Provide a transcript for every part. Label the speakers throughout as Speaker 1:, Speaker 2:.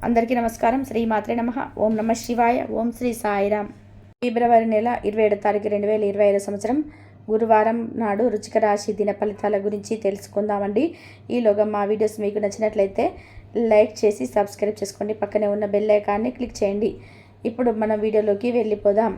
Speaker 1: అందరికీ నమస్కారం. శ్రీ మాత్రే నమః. ఓం నమ శివాయ. ఓం శ్రీ సాయిరామ్. ఫిబ్రవరి నెల 27 తారీఖు 2025 సంవత్సరం గురువారం నాడు రుచిక రాశి దిన ఫలితాల గురించి తెలుసుకుందామండి. ఈలోగా మా వీడియోస్ మీకు నచ్చినట్లయితే లైక్ చేసి సబ్స్క్రైబ్ చేసుకోండి. పక్కనే ఉన్న బెల్ ఐకాన్ని క్లిక్ చేయండి. ఇప్పుడు మనం వీడియోలోకి వెళ్ళిపోదాం.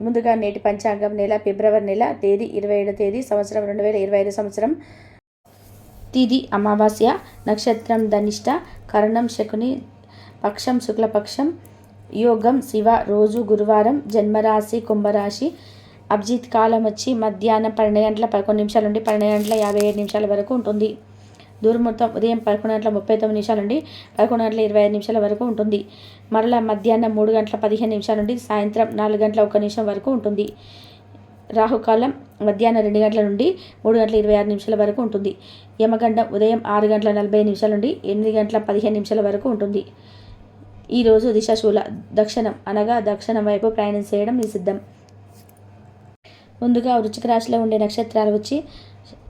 Speaker 1: ముందుగా నేటి పంచాంగం నెల ఫిబ్రవరి నెల తేదీ 27 తేదీ సంవత్సరం 2025 సంవత్సరం. తిథి అమావాస్య, నక్షత్రం ధనిష్ట, కరణం శకుని, పక్షం శుక్లపక్షం, యోగం శివ, రోజు గురువారం, జన్మరాశి కుంభరాశి. అభిజిత్ కాలం వచ్చి మధ్యాహ్నం 12 గంటల 11 నిమిషాల నుండి 12 గంటల 57 నిమిషాల వరకు ఉంటుంది. దుర్ముహూర్తం ఉదయం 11 గంటల 39 నిమిషాల నుండి 11 గంటల 25 నిమిషాల వరకు ఉంటుంది. మరలా మధ్యాహ్నం 3 గంటల 15 నిమిషాల నుండి సాయంత్రం 4 గంటల 1 నిమిషం వరకు ఉంటుంది. రాహుకాలం మధ్యాహ్నం 2 గంటల నుండి 3 గంటల 26 నిమిషాల వరకు ఉంటుంది. యమగండం ఉదయం 6 గంటల 40 నిమిషాల నుండి 8 గంటల 15 నిమిషాల వరకు ఉంటుంది. ఈరోజు దిశాశూల దక్షిణం అనగా దక్షిణం వైపు ప్రయాణం చేయడం నిషిద్ధం. ముందుగా వృశ్చిక రాశిలో ఉండే నక్షత్రాలు వచ్చి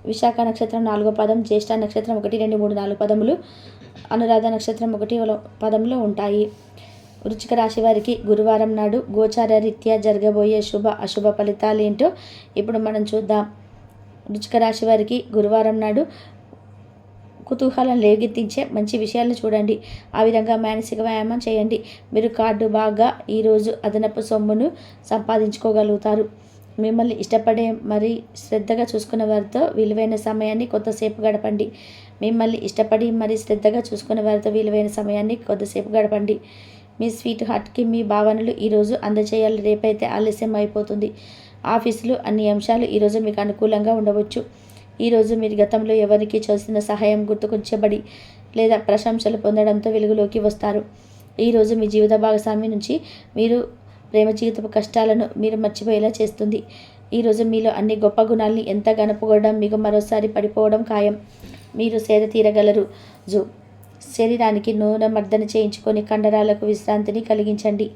Speaker 1: విశాఖ నక్షత్రం 4వ పదం, జ్యేష్ఠ నక్షత్రం 1, 2, 3, 4 పదములు, అనురాధ నక్షత్రం 1వ పదంలో ఉంటాయి. వృశ్చిక రాశి వారికి గురువారం నాడు గోచార రీత్యా జరగబోయే శుభ అశుభ ఫలితాలు ఏంటో ఇప్పుడు మనం చూద్దాం. వృశ్చిక రాశి వారికి గురువారం నాడు కుతూహలం లేవెత్తించే మంచి విషయాలను చూడండి. ఆ విధంగా మానసిక వ్యాయామం చేయండి. మీరు కార్డు బాగా ఈరోజు అదనపు సొమ్మును సంపాదించుకోగలుగుతారు. మిమ్మల్ని ఇష్టపడే మరి శ్రద్ధగా చూసుకున్న వారితో విలువైన సమయాన్ని కొంతసేపు గడపండి. మిమ్మల్ని ఇష్టపడి మరి శ్రద్ధగా చూసుకున్న వారితో విలువైన సమయాన్ని కొంతసేపు గడపండి. మీ స్వీట్ హార్ట్కి మీ భావనలు ఈరోజు అందజేయాలి. రేపైతే ఆలస్యం అయిపోతుంది. ఆఫీసులో అన్ని అంశాలు ఈరోజు మీకు అనుకూలంగా ఉండవచ్చు. ఈరోజు మీరు గతంలో ఎవరికి చేసిన సహాయం గుర్తుకొచ్చబడి లేదా ప్రశంసలు పొందడంతో వెలుగులోకి వస్తారు. ఈరోజు మీ జీవిత భాగస్వామి నుంచి మీరు ప్రేమ జీవితపు కష్టాలను మీరు మర్చిపోయేలా చేస్తుంది. ఈరోజు మీలో అన్ని గొప్ప గుణాలని ఎంత గనపగొడడం మీకు మరోసారి పడిపోవడం ఖాయం. మీరు సేద తీరగలరు. శరీరానికి నూనె మర్దన చేయించుకొని కండరాలకు విశ్రాంతిని కలిగించండి.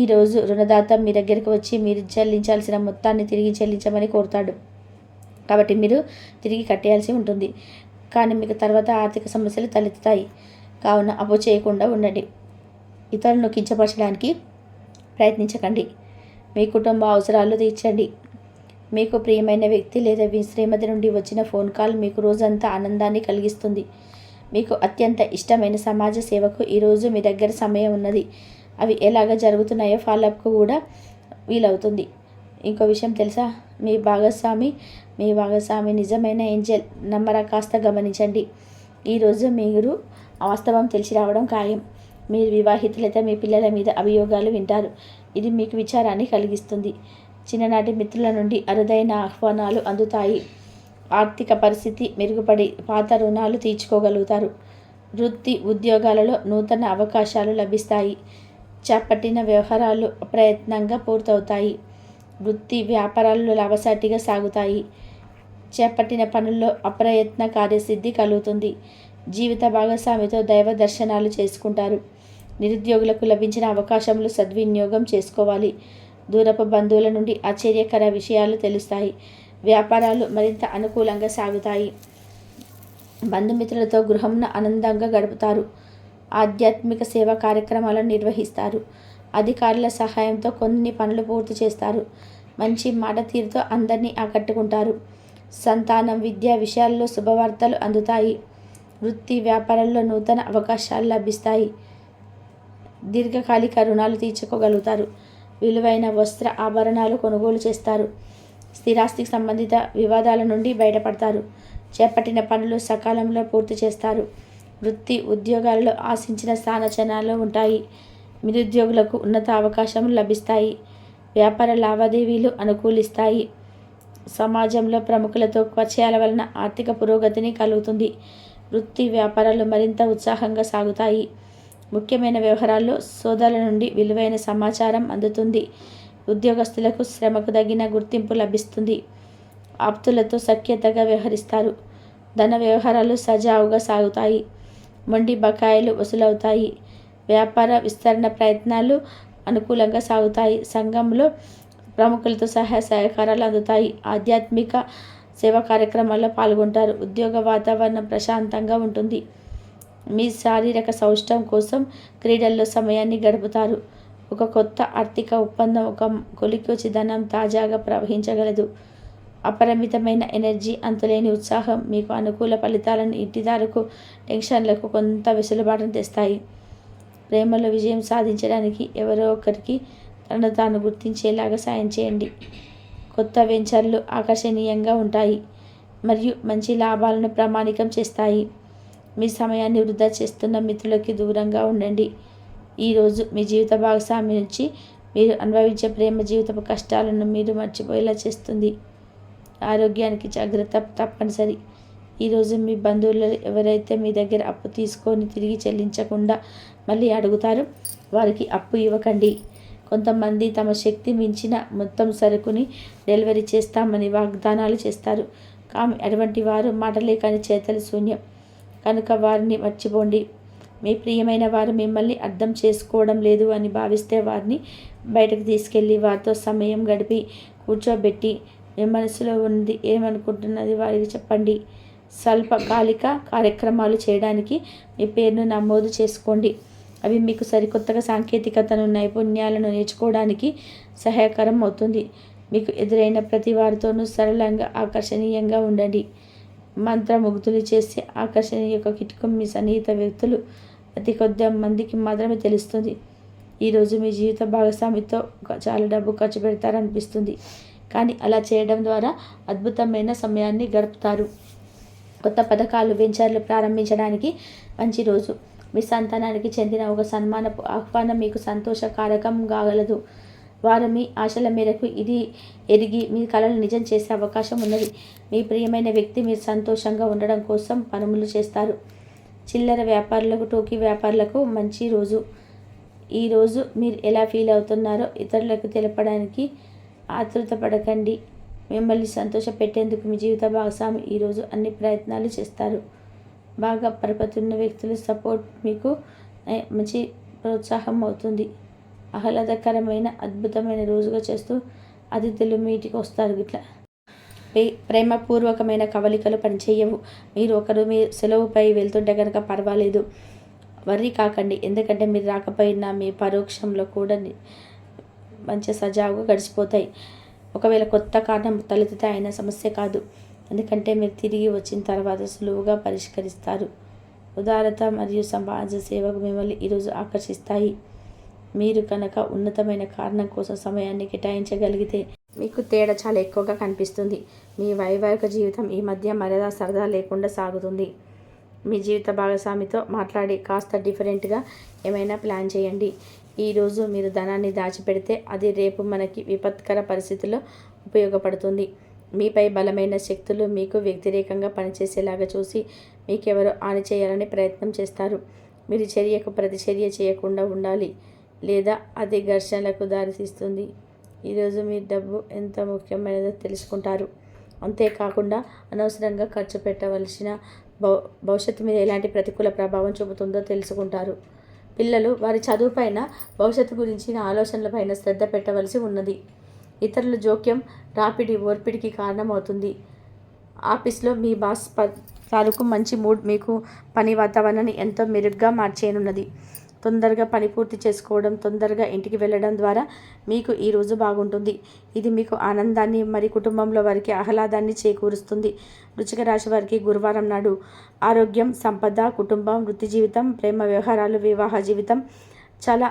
Speaker 1: ఈరోజు రుణదాత మీ దగ్గరికి వచ్చి మీరు చెల్లించాల్సిన మొత్తాన్ని తిరిగి చెల్లించమని కోరుతాడు. కాబట్టి మీరు తిరిగి కట్టేయాల్సి ఉంటుంది. కానీ మీకు తర్వాత ఆర్థిక సమస్యలు తలెత్తుతాయి. కావున అప్పు చేయకుండా ఉండండి. ఇతరులను కించపరచడానికి ప్రయత్నించకండి. మీ కుటుంబ అవసరాలు తీర్చండి. మీకు ప్రియమైన వ్యక్తి లేదా మీ శ్రీమతి నుండి వచ్చిన ఫోన్ కాల్ మీకు రోజంతా ఆనందాన్ని కలిగిస్తుంది. మీకు అత్యంత ఇష్టమైన సమాజ సేవకు ఈరోజు మీ దగ్గర సమయం ఉన్నది. అవి ఎలాగ జరుగుతున్నాయో ఫాలోఅప్కు కూడా వీలవుతుంది. ఇంకో విషయం తెలుసా, మీ భాగస్వామి నిజమైన ఏంజెల్. నమ్మరా కాస్త గమనించండి. ఈరోజు మీరు వాస్తవం తెలిసి రావడం ఖాయం. మీరు వివాహితులైతే మీ పిల్లల మీద అభియోగాలు వింటారు. ఇది మీకు విచారాన్ని కలిగిస్తుంది. చిన్ననాటి మిత్రుల నుండి అరుదైన ఆహ్వానాలు అందుతాయి. ఆర్థిక పరిస్థితి మెరుగుపడి పాత రుణాలు తీర్చుకోగలుగుతారు. వృత్తి ఉద్యోగాలలో నూతన అవకాశాలు లభిస్తాయి. చేపట్టిన వ్యవహారాలు అప్రయత్నంగా పూర్తవుతాయి. వృత్తి వ్యాపారాలు లాభసాటిగా సాగుతాయి. చేపట్టిన పనుల్లో అప్రయత్న కార్యసిద్ధి కలుగుతుంది. జీవిత భాగస్వామితో దైవ దర్శనాలు చేసుకుంటారు. నిరుద్యోగులకు లభించిన అవకాశములు సద్వినియోగం చేసుకోవాలి. దూరపు బంధువుల నుండి ఆశ్చర్యకర విషయాలు తెలుస్తాయి. వ్యాపారాలు మరింత అనుకూలంగా సాగుతాయి. బంధుమిత్రులతో గృహంను ఆనందంగా గడుపుతారు. ఆధ్యాత్మిక సేవా కార్యక్రమాలను నిర్వహిస్తారు. అధికారుల సహాయంతో కొన్ని పనులు పూర్తి చేస్తారు. మంచి మాట తీరుతో అందరినీ ఆకట్టుకుంటారు. సంతానం విద్యా విషయాల్లో శుభవార్తలు అందుతాయి. వృత్తి వ్యాపారాల్లో నూతన అవకాశాలు లభిస్తాయి. దీర్ఘకాలిక రుణాలు తీర్చుకోగలుగుతారు. విలువైన వస్త్ర ఆభరణాలు కొనుగోలు చేస్తారు. స్థిరాస్తికి సంబంధిత వివాదాల నుండి బయటపడతారు. చేపట్టిన పనులు సకాలంలో పూర్తి చేస్తారు. వృత్తి ఉద్యోగాలలో ఆశించిన స్థానచలనాలు ఉంటాయి. నిరుద్యోగులకు ఉన్నత అవకాశములు లభిస్తాయి. వ్యాపార లావాదేవీలు అనుకూలిస్తాయి. సమాజంలో ప్రముఖులతో పరిచయాల వలన ఆర్థిక పురోగతిని కలుగుతుంది. వృత్తి వ్యాపారాలు మరింత ఉత్సాహంగా సాగుతాయి. ముఖ్యమైన వ్యవహారాల్లో సోదరుల నుండి విలువైన సమాచారం అందుతుంది. ఉద్యోగస్తులకు శ్రమకు తగిన గుర్తింపు లభిస్తుంది. ఆప్తులతో సఖ్యతగా వ్యవహరిస్తారు. ధన వ్యవహారాలు సజావుగా సాగుతాయి. మొండి బకాయిలు వసూలవుతాయి. వ్యాపార విస్తరణ ప్రయత్నాలు అనుకూలంగా సాగుతాయి. సంఘంలో ప్రముఖులతో సహాయ సహకారాలు అందుతాయి. ఆధ్యాత్మిక సేవా కార్యక్రమాల్లో పాల్గొంటారు. ఉద్యోగ వాతావరణం ప్రశాంతంగా ఉంటుంది. మీ శారీరక సౌష్ఠవం కోసం క్రీడల్లో సమయాన్ని గడుపుతారు. ఒక కొత్త ఆర్థిక ఒప్పందం ఒక కొలికి వచ్చి ధనం తాజాగా ప్రవహించగలదు. అపరిమితమైన ఎనర్జీ, అంతులేని ఉత్సాహం మీకు అనుకూల ఫలితాలను ఇంటిదారుకు టెన్షన్లకు కొంత వెసులుబాటును తెస్తాయి. ప్రేమలో విజయం సాధించడానికి ఎవరో ఒకరికి తనను తాను గుర్తించేలాగా సాయం చేయండి. కొత్త వెంచర్లు ఆకర్షణీయంగా ఉంటాయి మరియు మంచి లాభాలను ప్రామాణికం చేస్తాయి. మీ సమయాన్ని వృధా చేస్తున్న మిత్రులకి దూరంగా ఉండండి. ఈరోజు మీ జీవిత భాగస్వామి నుంచి మీరు అనుభవించే ప్రేమ జీవితపు కష్టాలను మీరు మర్చిపోయేలా చేస్తుంది. ఆరోగ్యానికి జాగ్రత్త తప్పనిసరి. ఈరోజు మీ బంధువులలో ఎవరైతే మీ దగ్గర అప్పు తీసుకొని తిరిగి చెల్లించకుండా మళ్ళీ అడుగుతారో వారికి అప్పు ఇవ్వకండి. కొంతమంది తమ శక్తి మించిన మొత్తం సరుకుని డెలివరీ చేస్తామని వాగ్దానాలు చేస్తారు. కానీ అటువంటి వారు మాటలే కానీ చేతలు శూన్యం. కనుక వారిని మర్చిపోండి. మీ ప్రియమైన వారు మిమ్మల్ని అర్థం చేసుకోవడం లేదు అని భావిస్తే వారిని బయటకు తీసుకెళ్ళి వారితో సమయం గడిపి కూర్చోబెట్టి మీ మనసులో ఉంది ఏమనుకుంటున్నది వారికి చెప్పండి. స్వల్పకాలిక కార్యక్రమాలు చేయడానికి మీ పేరును నమోదు చేసుకోండి. అవి మీకు సరికొత్తగా సాంకేతికతను నైపుణ్యాలను నేర్చుకోవడానికి సహాయకరం అవుతుంది. మీకు ఎదురైన ప్రతి వారితోనూ సరళంగా ఆకర్షణీయంగా ఉండండి. మంత్రముగ్ధులు చేసే ఆకర్షణీయ యొక్క కిటుకం మీ సన్నిహిత వ్యక్తులు అతి కొద్ది మందికి మాత్రమే తెలుస్తుంది. ఈరోజు మీ జీవిత భాగస్వామితో చాలా డబ్బు ఖర్చు పెడతారనిపిస్తుంది, కానీ అలా చేయడం ద్వారా అద్భుతమైన సమయాన్ని గడుపుతారు. కొత్త పథకాలు, వెంచర్లు ప్రారంభించడానికి మంచి రోజు. మీ సంతానానికి చెందిన ఒక సన్మానపు ఆహ్వానం మీకు సంతోషకారకం కాగలదు. వారు మీ ఆశల మేరకు ఇది ఎరిగి మీ కలలు నిజం చేసే అవకాశం ఉన్నది. మీ ప్రియమైన వ్యక్తి మీరు సంతోషంగా ఉండడం కోసం పనులు చేస్తారు. చిల్లర వ్యాపారులకు, టోకీ వ్యాపారులకు మంచి రోజు. ఈరోజు మీరు ఎలా ఫీల్ అవుతున్నారో ఇతరులకు తెలపడానికి ఆతృత పడకండి. మిమ్మల్ని సంతోషపెట్టేందుకు మీ జీవిత భాగస్వామి ఈరోజు అన్ని ప్రయత్నాలు చేస్తారు. బాగా పరపతున్న వ్యక్తుల సపోర్ట్ మీకు మంచి ప్రోత్సాహం అవుతుంది. ఆహ్లాదకరమైన అద్భుతమైన రోజుగా చేస్తూ అతిథులు మీ ఇంటికి వస్తారు. ఇట్లా ప్రేమపూర్వకమైన కవలికలు పనిచేయవు. మీరు ఒకరు మీ సెలవుపై వెళ్తుంటే కనుక పర్వాలేదు, వర్రీ కాకండి. ఎందుకంటే మీరు రాకపోయినా మీ పరోక్షంలో కూడా మంచి సజావుగా గడిచిపోతాయి. ఒకవేళ కొత్త కారణం తలెత్తితే అయిన సమస్య కాదు, ఎందుకంటే మీరు తిరిగి వచ్చిన తర్వాత సులువుగా పరిష్కరిస్తారు. ఉదారత మరియు సమాజ సేవకు మిమ్మల్ని ఈరోజు ఆకర్షిస్తాయి. మీరు కనుక ఉన్నతమైన కారణం కోసం సమయాన్ని కేటాయించగలిగితే మీకు తేడా చాలా ఎక్కువగా కనిపిస్తుంది. మీ వైవాహిక జీవితం ఈ మధ్య మర్యాద సరదా లేకుండా సాగుతుంది. మీ జీవిత భాగస్వామితో మాట్లాడి కాస్త డిఫరెంట్గా ఏమైనా ప్లాన్ చేయండి. ఈరోజు మీరు ధనాన్ని దాచిపెడితే అది రేపు మనకి విపత్కర పరిస్థితుల్లో ఉపయోగపడుతుంది. మీపై బలమైన శక్తులు మీకు వ్యతిరేకంగా పనిచేసేలాగా చూసి మీకెవరో హాని చేయాలని ప్రయత్నం చేస్తారు. మీరు చర్యకు ప్రతిచర్య చేయకుండా ఉండాలి, లేదా అది ఘర్షణలకు దారితీస్తుంది. ఈరోజు మీ డబ్బు ఎంత ముఖ్యమైనదో తెలుసుకుంటారు. అంతేకాకుండా అనవసరంగా ఖర్చు పెట్టవలసిన భవిష్యత్తు మీద ఎలాంటి ప్రతికూల ప్రభావం చూపుతుందో తెలుసుకుంటారు. పిల్లలు వారి చదువుపైన, భవిష్యత్తు గురించిన ఆలోచనలపైన శ్రద్ధ పెట్టవలసి ఉన్నది. ఇతరుల జోక్యం రాపిడి ఓర్పిడికి కారణమవుతుంది. ఆఫీస్లో మీ బాస్ తాలూకు మంచి మూడ్ మీకు పని వాతావరణాన్ని ఎంతో మెరుగ్గా మార్చేయనున్నది. తొందరగా పని పూర్తి చేసుకోవడం, తొందరగా ఇంటికి వెళ్ళడం ద్వారా మీకు ఈరోజు బాగుంటుంది. ఇది మీకు ఆనందాన్ని మరి కుటుంబంలో వారికి ఆహ్లాదాన్ని చేకూరుస్తుంది. వృశ్చిక రాశి వారికి గురువారం నాడు ఆరోగ్యం, సంపద, కుటుంబం, వృత్తి జీవితం, ప్రేమ వ్యవహారాలు, వివాహ జీవితం చాలా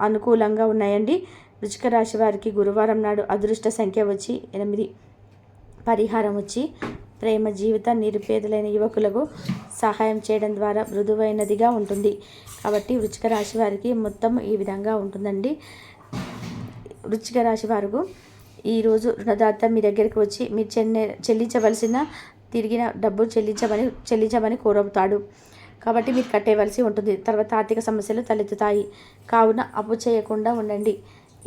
Speaker 1: అనుకూలంగా ఉన్నాయండి. వృశ్చిక రాశి వారికి గురువారం నాడు అదృష్ట సంఖ్య వచ్చి 8. పరిహారం వచ్చి ప్రేమ జీవితం నిరుపేదలైన యువకులకు సహాయం చేయడం ద్వారా మృదువైనదిగా ఉంటుంది. కాబట్టి వృశ్చిక రాశి వారికి మొత్తం ఈ విధంగా ఉంటుందండి. వృశ్చిక రాశి వారు ఈరోజు రుణదాత మీ దగ్గరికి వచ్చి మీరు చెల్లించవలసిన తిరిగిన డబ్బు చెల్లించమని కోరుతాడు. కాబట్టి మీరు కట్టేవలసి ఉంటుంది. తర్వాత ఆర్థిక సమస్యలు తలెత్తుతాయి. కావున అప్పు చేయకుండా ఉండండి.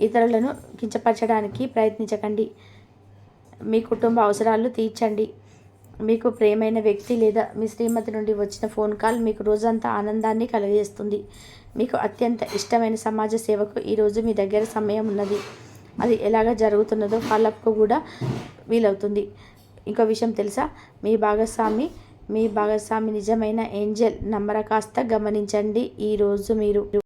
Speaker 1: ఇతరులను కించపరచడానికి ప్రయత్నించకండి. మీ కుటుంబ అవసరాలు తీర్చండి. మీకు ప్రియమైన వ్యక్తి లేదా మీ శ్రీమతి నుండి వచ్చిన ఫోన్ కాల్ మీకు రోజంతా ఆనందాన్ని కలుగజేస్తుంది. మీకు అత్యంత ఇష్టమైన సమాజ సేవకు ఈరోజు మీ దగ్గర సమయం ఉన్నది. అది ఎలాగ జరుగుతున్నదో ఫాలోఅప్కు కూడా వీలవుతుంది. ఇంకో విషయం తెలుసా, మీ భాగస్వామి మీ భాగస్వామి నిజమైన ఏంజెల్ నంబర్ కాస్త గమనించండి. ఈరోజు మీరు